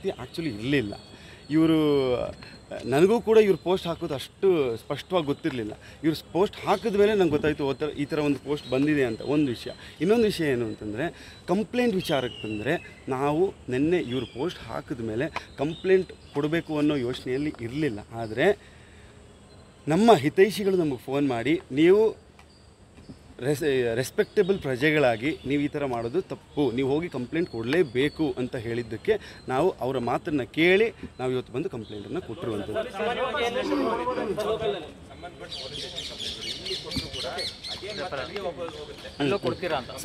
ಪರಿಸ್ಥಿತಿ ಆ್ಯಕ್ಚುಲಿ ಇರಲಿಲ್ಲ. ಇವರು ನನಗೂ ಕೂಡ ಇವ್ರು ಪೋಸ್ಟ್ ಹಾಕೋದು ಅಷ್ಟು ಸ್ಪಷ್ಟವಾಗಿ ಗೊತ್ತಿರಲಿಲ್ಲ. ಇವ್ರು ಪೋಸ್ಟ್ ಹಾಕಿದ ಮೇಲೆ ನಂಗೆ ಗೊತ್ತಾಯಿತು ಈ ಥರ ಒಂದು ಪೋಸ್ಟ್ ಬಂದಿದೆ ಅಂತ ಒಂದು ವಿಷಯ. ಇನ್ನೊಂದು ವಿಷಯ ಏನು ಅಂತಂದರೆ ಕಂಪ್ಲೇಂಟ್ ವಿಚಾರಕ್ಕೆ ಬಂದರೆ ನಾವು ನಿನ್ನೆ ಇವ್ರು ಪೋಸ್ಟ್ ಹಾಕಿದ ಮೇಲೆ ಕಂಪ್ಲೇಂಟ್ ಕೊಡಬೇಕು ಅನ್ನೋ ಯೋಚನೆಯಲ್ಲಿ ಇರಲಿಲ್ಲ. ಆದರೆ ನಮ್ಮ ಹಿತೈಷಿಗಳು ನಮಗೆ ಫೋನ್ ಮಾಡಿ ನೀವು ರೆಸ್ಪೆಕ್ಟೇಬಲ್ ಪ್ರಜೆಗಳಾಗಿ ನೀವು ಈ ಥರ ಮಾಡೋದು ತಪ್ಪು, ನೀವು ಹೋಗಿ ಕಂಪ್ಲೇಂಟ್ ಕೊಡಲೇಬೇಕು ಅಂತ ಹೇಳಿದ್ದಕ್ಕೆ ನಾವು ಅವರ ಮಾತನ್ನು ಕೇಳಿ ನಾವು ಇವತ್ತು ಬಂದು ಕಂಪ್ಲೇಂಟನ್ನು ಕೊಟ್ಟಿರುವಂಥದ್ದು.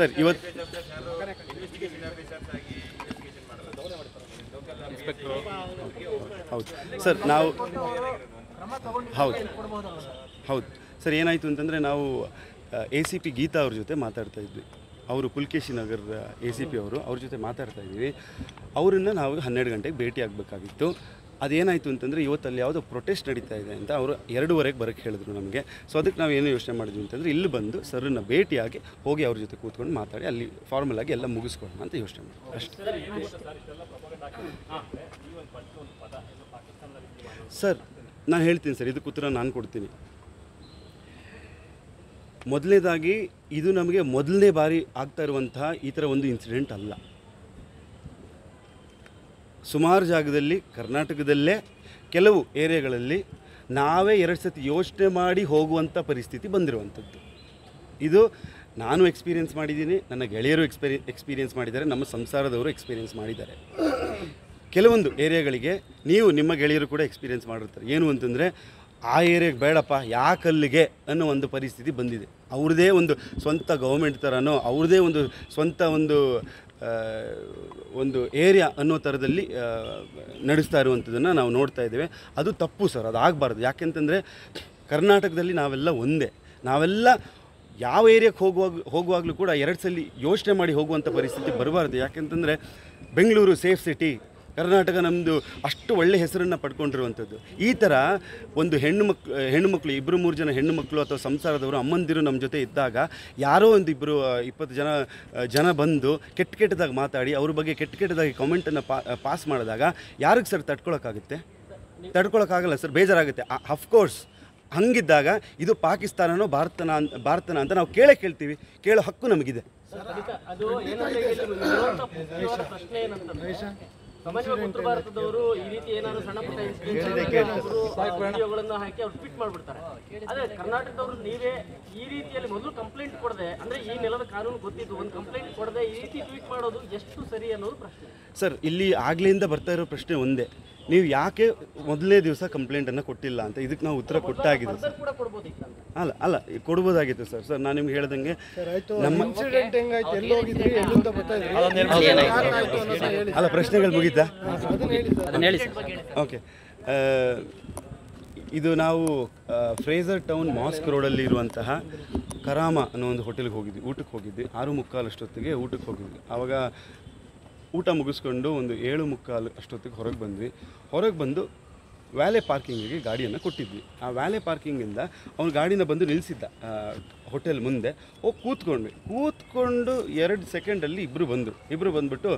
ಸರ್ ಇವತ್ತು ಹೌದು ಸರ್ ನಾವು ಹೌದು ಸರ್ ಏನಾಯಿತು ಅಂತಂದರೆ ನಾವು ACP ಗೀತಾ ಅವ್ರ ಜೊತೆ ಮಾತಾಡ್ತಾ ಇದ್ವಿ. ಅವರು ಪುಲ್ಕೇಶಿ ನಗರ್ ACP ಅವ್ರ ಜೊತೆ ಮಾತಾಡ್ತಾ ಇದ್ವಿ. ಅವರನ್ನು ನಾವು 12 ಗಂಟೆಗೆ ಭೇಟಿ ಆಗಬೇಕಾಗಿತ್ತು. ಅದೇನಾಯಿತು ಅಂತಂದರೆ ಇವತ್ತಲ್ಲಿ ಯಾವುದೋ ಪ್ರೊಟೆಸ್ಟ್ ನಡೀತಾ ಇದೆ ಅಂತ ಅವರು 2:15 ಬರೋಕ್ಕೆ ಹೇಳಿದ್ರು ನಮಗೆ. ಸೊ ಅದಕ್ಕೆ ನಾವು ಏನು ಯೋಚನೆ ಮಾಡಿದ್ವಿ ಅಂತಂದರೆ ಇಲ್ಲಿ ಬಂದು ಸರ್ರನ್ನ ಭೇಟಿಯಾಗಿ ಹೋಗಿ ಅವ್ರ ಜೊತೆ ಕೂತ್ಕೊಂಡು ಮಾತಾಡಿ ಅಲ್ಲಿ ಫಾರ್ಮಲ್ ಆಗಿ ಎಲ್ಲ ಮುಗಿಸ್ಕೊಳ್ಳೋಣ ಅಂತ ಯೋಚನೆ ಮಾಡಿದ್ವಿ ಅಷ್ಟೇ. ಸರ್ ನಾನು ಹೇಳ್ತೀನಿ ಸರ್, ಇದಕ್ಕೆ ಉತ್ತರ ನಾನು ಕೊಡ್ತೀನಿ. ಮೊದಲನೇದಾಗಿ ಇದು ನಮಗೆ ಮೊದಲನೇ ಬಾರಿ ಆಗ್ತಾ ಇರುವಂತಹ ಈ ಥರ ಒಂದು ಇನ್ಸಿಡೆಂಟ್ ಅಲ್ಲ. ಸುಮಾರು ಜಾಗದಲ್ಲಿ ಕರ್ನಾಟಕದಲ್ಲೇ ಕೆಲವು ಏರಿಯಾಗಳಲ್ಲಿ ನಾವೇ 2 ಸತಿ ಯೋಚನೆ ಮಾಡಿ ಹೋಗುವಂಥ ಪರಿಸ್ಥಿತಿ ಬಂದಿರುವಂಥದ್ದು. ಇದು ನಾನು ಎಕ್ಸ್ಪೀರಿಯೆನ್ಸ್ ಮಾಡಿದ್ದೀನಿ, ನನ್ನ ಗೆಳೆಯರು ಎಕ್ಸ್ಪೀರಿಯೆನ್ಸ್ ಮಾಡಿದ್ದಾರೆ, ನಮ್ಮ ಸಂಸಾರದವರು ಎಕ್ಸ್ಪೀರಿಯೆನ್ಸ್ ಮಾಡಿದ್ದಾರೆ. ಕೆಲವೊಂದು ಏರಿಯಾಗಳಿಗೆ ನೀವು ನಿಮ್ಮ ಗೆಳೆಯರು ಕೂಡ ಎಕ್ಸ್ಪೀರಿಯೆನ್ಸ್ ಮಾಡಿರ್ತಾರೆ. ಏನು ಅಂತಂದರೆ ಆ ಏರಿಯಾಗೆ ಬೇಡಪ್ಪ ಯಾಕಲ್ಲಿಗೆ ಅನ್ನೋ ಒಂದು ಪರಿಸ್ಥಿತಿ ಬಂದಿದೆ. ಅವ್ರದ್ದೇ ಒಂದು ಸ್ವಂತ ಗೌರ್ಮೆಂಟ್ ಥರನೋ ಅವ್ರದ್ದೇ ಒಂದು ಸ್ವಂತ ಒಂದು ಏರಿಯಾ ಅನ್ನೋ ಥರದಲ್ಲಿ ನಡೆಸ್ತಾ ಇರುವಂಥದ್ದನ್ನು ನಾವು ನೋಡ್ತಾ ಇದ್ದೇವೆ. ಅದು ತಪ್ಪು ಸರ್, ಅದು ಆಗಬಾರ್ದು. ಯಾಕೆಂತಂದರೆ ಕರ್ನಾಟಕದಲ್ಲಿ ನಾವೆಲ್ಲ ಒಂದೇ. ನಾವೆಲ್ಲ ಯಾವ ಏರಿಯಾಕ್ಕೆ ಹೋಗುವಾಗಲೂ ಕೂಡ 2 ಸಲ ಯೋಚನೆ ಮಾಡಿ ಹೋಗುವಂಥ ಪರಿಸ್ಥಿತಿ ಬರಬಾರ್ದು. ಯಾಕೆಂತಂದರೆ ಬೆಂಗಳೂರು ಸೇಫ್ ಸಿಟಿ, ಕರ್ನಾಟಕ ನಮ್ಮದು ಅಷ್ಟು ಒಳ್ಳೆ ಹೆಸರನ್ನು ಪಡ್ಕೊಂಡಿರುವಂಥದ್ದು. ಈ ಥರ ಒಂದು ಹೆಣ್ಣುಮಕ್ಕಳು 2-3 ಜನ ಹೆಣ್ಣು ಮಕ್ಕಳು ಅಥವಾ ಸಂಸಾರದವರು ಅಮ್ಮಂದಿರು ನಮ್ಮ ಜೊತೆ ಇದ್ದಾಗ ಯಾರೋ ಒಂದು 20 ಜನ ಬಂದು ಕೆಟ್ಟದಾಗಿ ಮಾತಾಡಿ ಅವ್ರ ಬಗ್ಗೆ ಕೆಟ್ಟದಾಗಿ ಕಾಮೆಂಟನ್ನು ಪಾಸ್ ಮಾಡಿದಾಗ ಯಾರಿಗೆ ಸರ್ ತಡ್ಕೊಳಕ್ಕಾಗಲ್ಲ ಸರ್, ಬೇಜಾರಾಗುತ್ತೆ. ಅಫ್ಕೋರ್ಸ್ ಹಂಗಿದ್ದಾಗ ಇದು ಪಾಕಿಸ್ತಾನನೋ ಭಾರತನ ಅಂತ ನಾವು ಕೇಳ್ತೀವಿ, ಕೇಳೋ ಹಕ್ಕು ನಮಗಿದೆ. ಸಾಮಾನ್ಯವಾಗಿ ಉತ್ತರ ಭಾರತದವರು ಈ ರೀತಿ ಏನಾದ್ರು ಸಣ್ಣ ಪುಟ್ಟ ವಿಡಿಯೋಗಳನ್ನು ಹಾಕಿ ಅವ್ರು ಟ್ವೀಟ್ ಮಾಡ್ಬಿಡ್ತಾರೆ. ಆದ್ರೆ ಕರ್ನಾಟಕದವರು ನೀವೇ ಈ ರೀತಿಯಲ್ಲಿ ಮೊದಲು ಕಂಪ್ಲೇಂಟ್ ಕೊಡದೆ, ಅಂದ್ರೆ ಈ ನೆಲದ ಕಾನೂನು ಗೊತ್ತಿದ್ದು ಒಂದು ಕಂಪ್ಲೇಂಟ್ ಕೊಡದೆ ಈ ರೀತಿ ಟ್ವೀಟ್ ಮಾಡೋದು ಎಷ್ಟು ಸರಿ ಅನ್ನೋದು ಪ್ರಶ್ನೆ. ಸರ್ ಇಲ್ಲಿ ಆಗ್ಲಿಂದ ಬರ್ತಾ ಇರೋ ಪ್ರಶ್ನೆ ಒಂದೇ, ನೀವು ಯಾಕೆ ಮೊದಲನೇ ದಿವಸ ಕಂಪ್ಲೇಂಟನ್ನು ಕೊಟ್ಟಿಲ್ಲ ಅಂತ. ಇದಕ್ಕೆ ನಾವು ಉತ್ತರ ಕೊಟ್ಟಾಗಿದೆ ಸರ್. ಅಲ್ಲ ಕೊಡ್ಬೋದಾಗಿತ್ತು ಸರ್. ನಾನು ನಿಮ್ಗೆ ಹೇಳ್ದಂಗೆ ನಮ್ಮ ಪ್ರಶ್ನೆಗಳು ಮುಗೀತಾ? ಓಕೆ, ಇದು ನಾವು ಫ್ರೇಜರ್ ಟೌನ್ ಮಾಸ್ಕ್ ರೋಡಲ್ಲಿ ಇರುವಂತಹ ಕರಾಮ ಅನ್ನೋ ಒಂದು ಹೋಟೆಲ್ಗೆ ಹೋಗಿದ್ವಿ, ಊಟಕ್ಕೆ ಹೋಗಿದ್ವಿ. 6:45 ಅಷ್ಟೊತ್ತಿಗೆ ಊಟಕ್ಕೆ ಹೋಗಿದ್ವಿ. ಆವಾಗ ಊಟ ಮುಗಿಸ್ಕೊಂಡು ಒಂದು 7:45 ಅಷ್ಟೊತ್ತಿಗೆ ಹೊರಗೆ ಬಂದು ವ್ಯಾಲೆ ಪಾರ್ಕಿಂಗಿಗೆ ಗಾಡಿಯನ್ನು ಕೊಟ್ಟಿದ್ವಿ. ಆ ವ್ಯಾಲೆ ಪಾರ್ಕಿಂಗಿಂದ ಅವ್ನು ಗಾಡಿನ ಬಂದು ನಿಲ್ಲಿಸಿದ್ದ ಹೋಟೆಲ್ ಮುಂದೆ. ಹೋಗಿ ಕೂತ್ಕೊಂಡು 2 ಸೆಕೆಂಡಲ್ಲಿ ಇಬ್ಬರು ಬಂದುಬಿಟ್ಟು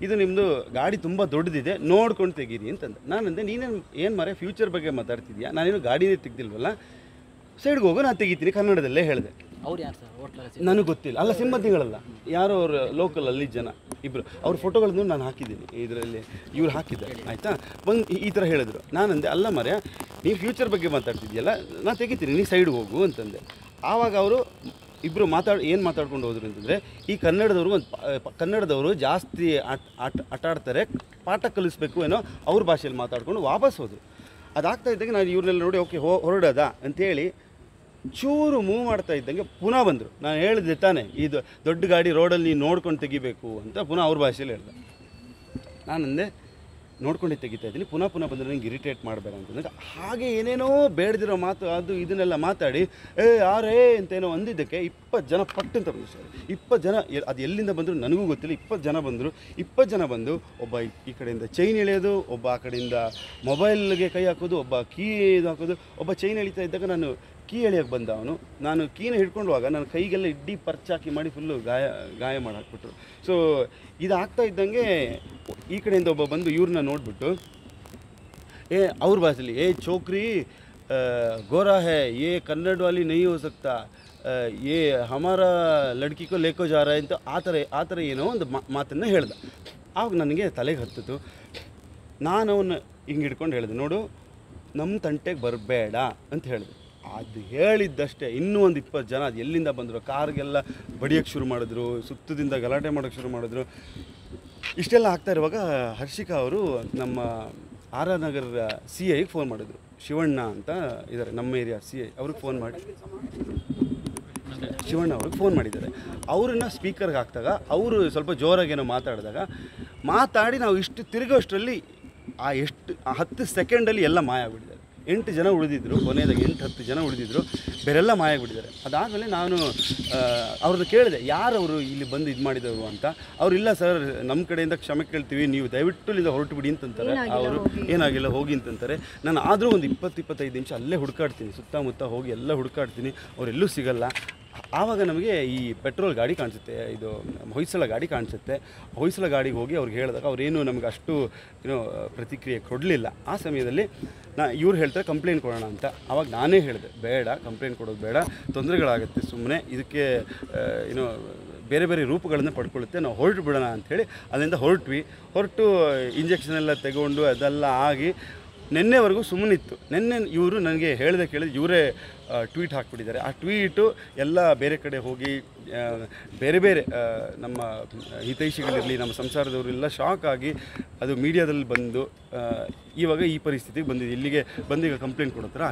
ಇದು ನಿಮ್ಮದು ಗಾಡಿ ತುಂಬ ದೊಡ್ಡದಿದೆ, ನೋಡ್ಕೊಂಡು ತೆಗೀರಿ ಅಂತಂದೆ. ನಾನಂದೆ ಏನು ಮಾರೇ ಫ್ಯೂಚರ್ ಬಗ್ಗೆ ಮಾತಾಡ್ತಿದ್ಯಾ, ನಾನೇನು ಗಾಡಿನೇ ತೆಗ್ದಿಲ್ವಲ್ಲ, ಸೈಡ್ಗೆ ಹೋಗೋ ನಾನು ತೆಗಿತೀನಿ ಕನ್ನಡದಲ್ಲೇ ಹೇಳಿದೆ. ನನಗೆ ಗೊತ್ತಿಲ್ಲ, ಅಲ್ಲ ಸಿಂಬಂದಿಗಳಲ್ಲ, ಯಾರೋ ಅವ್ರು ಲೋಕಲಲ್ಲಿ ಜನ ಇಬ್ಬರು, ಅವ್ರ ಫೋಟೋಗಳನ್ನು ನಾನು ಹಾಕಿದ್ದೀನಿ ಇದರಲ್ಲಿ, ಇವ್ರು ಹಾಕಿದ್ದಾರೆ ಆಯಿತಾ. ಬಂದು ಈ ಥರ ಹೇಳಿದ್ರು. ನಾನಂದೆ ಅಲ್ಲ ಮರ್ಯ, ನೀವು ಫ್ಯೂಚರ್ ಬಗ್ಗೆ ಮಾತಾಡ್ತಿದ್ಯಲ್ಲ, ನಾನು ತೆಗಿತೀನಿ, ನೀ ಸೈಡ್ಗೆ ಹೋಗು ಅಂತಂದೆ. ಆವಾಗ ಅವರು ಇಬ್ಬರು ಏನು ಮಾತಾಡ್ಕೊಂಡು ಹೋದ್ರು ಅಂತಂದರೆ, ಈ ಕನ್ನಡದವರು ಜಾಸ್ತಿ ಆಟಾಡ್ತಾರೆ, ಪಾಠ ಕಲಿಸ್ಬೇಕು ಏನೋ ಅವ್ರ ಭಾಷೆಯಲ್ಲಿ ಮಾತಾಡ್ಕೊಂಡು ವಾಪಸ್ ಹೋದರು. ಅದಾಗ್ತಾ ಇದ್ದಂಗೆ ನಾನು ಇವ್ರನ್ನೆಲ್ಲ ನೋಡಿ ಓಕೆ ಹೊರಡೋದಾ ಅಂಥೇಳಿ ಚೂರು ಮೂವ್ ಮಾಡ್ತಾ ಇದ್ದಂಗೆ ಪುನಃ ಬಂದರು. ನಾನು ಹೇಳಿದೆ ತಾನೇ, ಇದು ದೊಡ್ಡ ಗಾಡಿ ರೋಡಲ್ಲಿ ನೀನು ನೋಡ್ಕೊಂಡು ತೆಗಿಬೇಕು ಅಂತ ಪುನಃ ಅವ್ರ ಭಾಷೆಯಲ್ಲಿ ಹೇಳ್ದೆ. ನಾನಂದೆ ನೋಡ್ಕೊಂಡೆ ತೆಗಿತಾ ಇದ್ದೀನಿ, ಪುನಃ ಬಂದರೆ ನನಗೆ ಇರಿಟೇಟ್ ಮಾಡಬೇಡ ಅಂತಂದರೆ ಹಾಗೆ ಏನೇನೋ ಬೇಡದಿರೋ ಮಾತು ಅದು ಇದನ್ನೆಲ್ಲ ಮಾತಾಡಿ ಯಾರೇ ಅಂತೇನೋ ಅಂದಿದ್ದಕ್ಕೆ 20 ಜನ ಪಟ್ಟಂತ ಬಂದರು ಸರ್. 20 ಜನ, ಅದು ಎಲ್ಲಿಂದ ಬಂದರು ನನಗೂ ಗೊತ್ತಿಲ್ಲ. 20 ಜನ ಬಂದರು. 20 ಜನ ಬಂದು ಒಬ್ಬ ಈ ಕಡೆಯಿಂದ ಚೈನ್ ಎಳೆಯೋದು, ಒಬ್ಬ ಆ ಕಡೆಯಿಂದ ಮೊಬೈಲ್ಗೆ ಕೈ ಹಾಕೋದು, ಒಬ್ಬ ಕೀ ಇದು ಹಾಕೋದು. ಒಬ್ಬ ಚೈನ್ ಎಳಿತಾ ಇದ್ದಾಗ ನಾನು ಕೀ ಎಳಿಯೋಕ್ಕೆ ಬಂದ ಅವನು. ನಾನು ಕೀನ ಹಿಡ್ಕೊಂಡುವಾಗ ನನ್ನ ಕೈಗೆಲ್ಲ ಇಡ್ಡಿ ಪರ್ಚಾಕಿ ಮಾಡಿ ಫುಲ್ಲು ಗಾಯ ಮಾಡಿ ಹಾಕ್ಬಿಟ್ರು. ಸೊ ಇದಾಗ್ತಾ ಇದ್ದಂಗೆ ಈ ಕಡೆಯಿಂದ ಒಬ್ಬ ಬಂದು ಇವ್ರನ್ನ ನೋಡಿಬಿಟ್ಟು ಅವ್ರ ಭಾಷೆಯಲ್ಲಿ ಚೋಕ್ರಿ ಗೋರಾ ಹೇ ಕನ್ನಡ ವಾಲಿ ನಹೀ ಹೋ ಸಕ್ತಾ ಹಮಾರ ಲಡ್ಕಿಕೋ ಲೇಕೋ ಜಾ ರಹಾ ಅಂತ ಆ ಥರ ಏನೋ ಒಂದು ಮಾತನ್ನು ಹೇಳ್ದೆ. ಆವಾಗ ನನಗೆ ತಲೆಗೆ ಹತ್ತಿತು. ನಾನು ಅವನ್ನ ಹಿಂಗೆ ಹಿಡ್ಕೊಂಡು ಹೇಳಿದೆ, ನೋಡು ನಮ್ಮ ತಂಟೆಗೆ ಬರಬೇಡ ಅಂತ ಹೇಳಿದೆ. ಅದು ಹೇಳಿದ್ದಷ್ಟೇ ಇನ್ನೂ ಒಂದು 20 ಜನ ಅದು ಎಲ್ಲಿಂದ ಬಂದರು, ಕಾರ್ಗೆಲ್ಲ ಬಡಿಯೋಕ್ಕೆ ಶುರು ಮಾಡಿದ್ರು, ಸುತ್ತದಿಂದ ಗಲಾಟೆ ಮಾಡೋಕ್ಕೆ ಶುರು ಮಾಡಿದ್ರು. ಇಷ್ಟೆಲ್ಲ ಆಗ್ತಾ ಇರುವಾಗ ಹರ್ಷಿಕಾ ಅವರು ನಮ್ಮ ಆರ್ ಆರ್ ನಗರ CIಗೆ ಫೋನ್ ಮಾಡಿದ್ರು. ಶಿವಣ್ಣ ಅಂತ ಇದ್ದಾರೆ ನಮ್ಮ ಏರಿಯಾ CI, ಅವ್ರಿಗೆ ಫೋನ್ ಮಾಡಿ ಶಿವಣ್ಣ ಅವ್ರಿಗೆ ಫೋನ್ ಮಾಡಿದ್ದಾರೆ. ಅವ್ರನ್ನ ಸ್ಪೀಕರ್ಗೆ ಹಾಕಿದಾಗ ಅವರು ಸ್ವಲ್ಪ ಜೋರಾಗೇನೋ ಮಾತಾಡಿ ನಾವು ಇಷ್ಟು ತಿರುಗೋಷ್ಟರಲ್ಲಿ ಆ 10 ಸೆಕೆಂಡಲ್ಲಿ ಎಲ್ಲ ಮಾಯ ಆಗಿಬಿಟ್ಟಿದ್ದಾರೆ. 8 ಜನ ಉಳಿದಿದ್ರು, ಕೊನೆಯದಾಗಿ 8-10 ಜನ ಉಳಿದಿದ್ರು, ಬೇರೆಲ್ಲ ಮಾಯ ಆಗಿಬಿಟ್ಟಿದ್ದಾರೆ. ಅದಾದಮೇಲೆ ನಾನು ಅವ್ರನ್ನ ಕೇಳಿದೆ, ಯಾರವರು ಇಲ್ಲಿ ಬಂದು ಇದು ಮಾಡಿದವರು ಅಂತ. ಅವ್ರು ಇಲ್ಲ ಸರ್, ನಮ್ಮ ಕಡೆಯಿಂದ ಕ್ಷಮೆ ಕೇಳ್ತೀವಿ, ನೀವು ದಯವಿಟ್ಟು ಇಲ್ಲಿಂದ ಹೊರಟು ಬಿಡಿ ಅಂತಂತಾರೆ. ಅವರು ಏನಾಗಿಲ್ಲ ಹೋಗಿ ಅಂತಂತಾರೆ. ನಾನು ಆದರೂ ಒಂದು 20-25 ನಿಮಿಷ ಅಲ್ಲೇ ಹುಡುಕಾಡ್ತೀನಿ, ಸುತ್ತಮುತ್ತ ಹೋಗಿ ಎಲ್ಲ ಹುಡುಕಾಡ್ತೀನಿ, ಅವರೆಲ್ಲೂ ಸಿಗಲ್ಲ. ಆವಾಗ ನಮಗೆ ಈ ಪೆಟ್ರೋಲ್ ಗಾಡಿ ಕಾಣಿಸುತ್ತೆ, ಇದು ಹೊಯ್ಸಳ ಗಾಡಿ ಕಾಣಿಸುತ್ತೆ. ಹೊಯ್ಸಳ ಗಾಡಿಗೆ ಹೋಗಿ ಅವ್ರಿಗೆ ಹೇಳಿದಾಗ ಅವರೇನು ನಮಗೆ ಅಷ್ಟು ಪ್ರತಿಕ್ರಿಯೆ ಕೊಡಲಿಲ್ಲ. ಆ ಸಮಯದಲ್ಲಿ ಇವ್ರು ಹೇಳ್ತಾರೆ ಕಂಪ್ಲೇಂಟ್ ಕೊಡೋಣ ಅಂತ. ಆವಾಗ ನಾನೇ ಹೇಳಿದೆ, ಬೇಡ ಕಂಪ್ಲೇಂಟ್ ಕೊಡೋದು ಬೇಡ, ತೊಂದರೆಗಳಾಗುತ್ತೆ ಸುಮ್ಮನೆ, ಇದಕ್ಕೆ ಬೇರೆ ಬೇರೆ ರೂಪಗಳನ್ನು ಪಡ್ಕೊಳ್ಳುತ್ತೆ, ನಾವು ಹೊರಟು ಬಿಡೋಣ ಅಂಥೇಳಿ ಅಲ್ಲಿಂದ ಹೊರಟು ಇಂಜೆಕ್ಷನ್ ಎಲ್ಲ ತೆಗೊಂಡು ಅದೆಲ್ಲ ಆಗಿ ನಿನ್ನೆವರೆಗೂ ಸುಮ್ಮನಿತ್ತು. ನಿನ್ನೆ ಇವರು ನನಗೆ ಹೇಳಿದೆ ಇವರೇ ಟ್ವೀಟ್ ಹಾಕ್ಬಿಟ್ಟಿದ್ದಾರೆ. ಆ ಟ್ವೀಟು ಎಲ್ಲ ಬೇರೆ ಕಡೆ ಹೋಗಿ ಬೇರೆ ನಮ್ಮ ಹಿತೈಷಿಗಳಿರಲಿ, ನಮ್ಮ ಸಂಸಾರದವರೆಲ್ಲ ಶಾಕ್ ಆಗಿ ಅದು ಮೀಡಿಯಾದಲ್ಲಿ ಬಂದು ಇವಾಗ ಈ ಪರಿಸ್ಥಿತಿಗೆ ಬಂದಿದೆ. ಇಲ್ಲಿಗೆ ಬಂದು ಈಗ ಕಂಪ್ಲೇಂಟ್ ಕೊಡೋ ಥರ